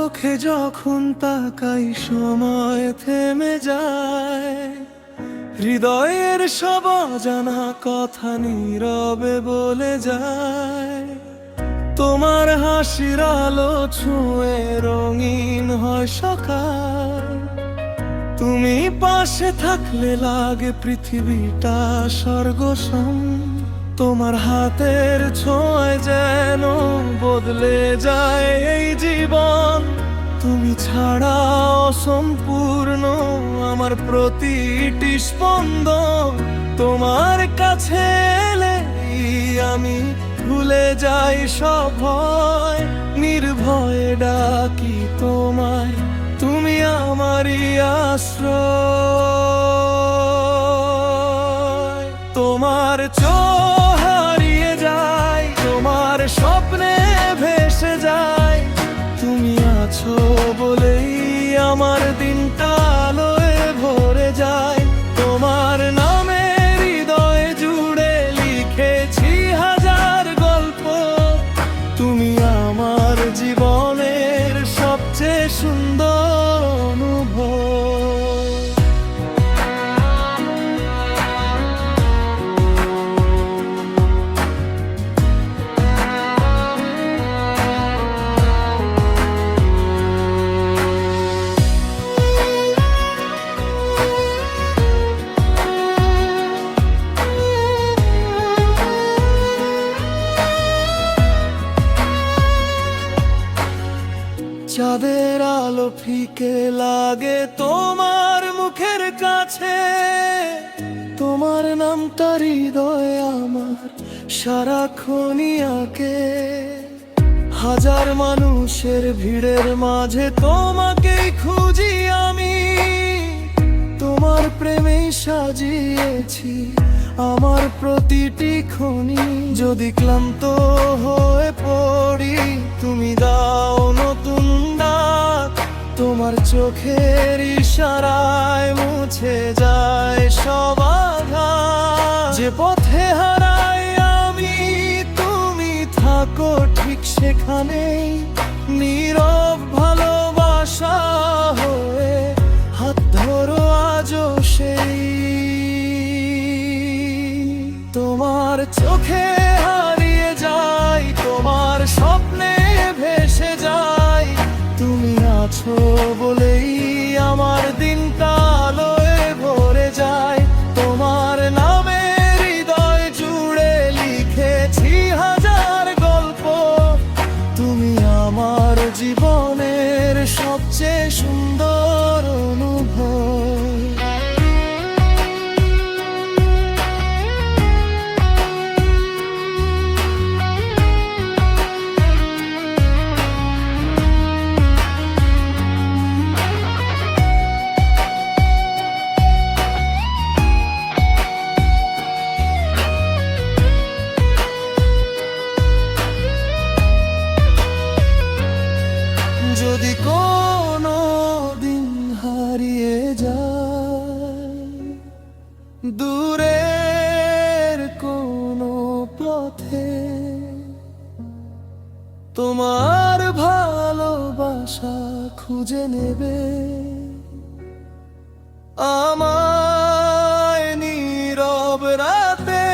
চোখে যখন তাকাই সময় থেমে যায়, হৃদয়ের সব অজানা কথা নীরবে বলে যায়। তোমার হাসির আলো ছুঁয়ে রঙিন হয় সকাল, তুমি পাশে থাকলে লাগে পৃথিবীটা স্বর্গসম। তোমার হাতের ছোঁয়ায় যেন বদলে যায় এই জীবন। তুমি ছাড়া অসম্পূর্ণ আমার প্রতিটি স্পন্দন। তোমার কাছে এলেই আমি ভুলে যাই সব ভয়, নির্ভয়ে ডাকি তোমায়, তুমি আমারই আশ্রয়। তোমার চোখ হারিয়ে যায়, তোমার স্বপ্নে ভেসে যায়। তুমি আছো বলেই আমার দিনটা আলোয় ভরে যায়। তোমার নামে হৃদয় জুড়ে লিখেছি হাজার গল্প। তুমি আমার জীবনের সবচেয়ে সুন্দর অনুভব। চাঁদের আলো ফিকে লাগে তোমার মুখের কাছে। তোমার নামটা হৃদয়ে আমার সারাক্ষণই আঁকে। হাজার মানুষের ভিড়ের মাঝে তোমাকেই খুঁজি আমি। তোমার প্রেমেই সাজিয়েছি আমার প্রতিটি ক্ষণি। যদি ক্লান্ত হয়ে পড়ি তুমি দাও নতুন ডাক। তোমার চোখের ইশারায় মুছে যায় সব আঘাত। যে পথে হারাই আমি তুমি থাকো ঠিক সেখানেই। নীরব ভালোবাসা হয়ে হাত ধরো আজও সেই। তোমার চোখে হারিয়ে যাই, তোমার স্বপ্নে ভেসে যাই। তুমি আছো বলেই আমার দিনটা আলোয় ভরে যায়। তোমার নামে হৃদয় জুড়ে লিখেছি হাজার গল্প। তুমি আমার জীবনের সবচেয়ে সুন্দর অনুভব। যদি কোনো দিন হারিয়ে যায় দূরের কোনো পথে, তোমার ভালোবাসা খুঁজে নেবে আমায় নীরব রাতে।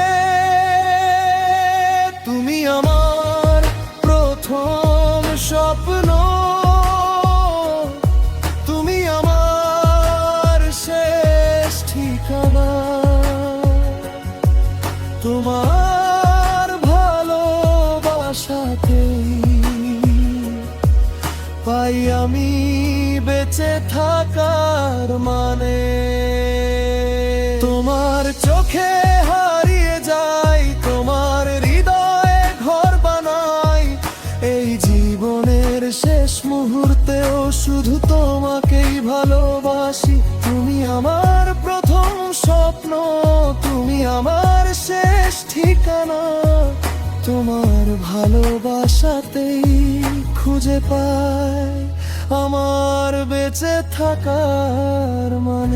তুমি আমার প্রথম স্বপ্ন, তুমি আমার শেষ ঠিকানা। তোমার ভালোবাসাতেই পাই আমি বেঁচে থাকার মানে। তোমার চোখে হারিয়ে যাই, তোমার হৃদয়ে ঘর বানাই। এই জীবনের শেষ মুহূর্তেও শুধু তোমাকেই ভালোবাসি। তুমি আমার প্রথম স্বপ্ন, তুমি আমার শেষ ঠিকানা। তোমার ভালোবাসাতেই খুঁজে পাই আমার বেঁচে থাকার মানে।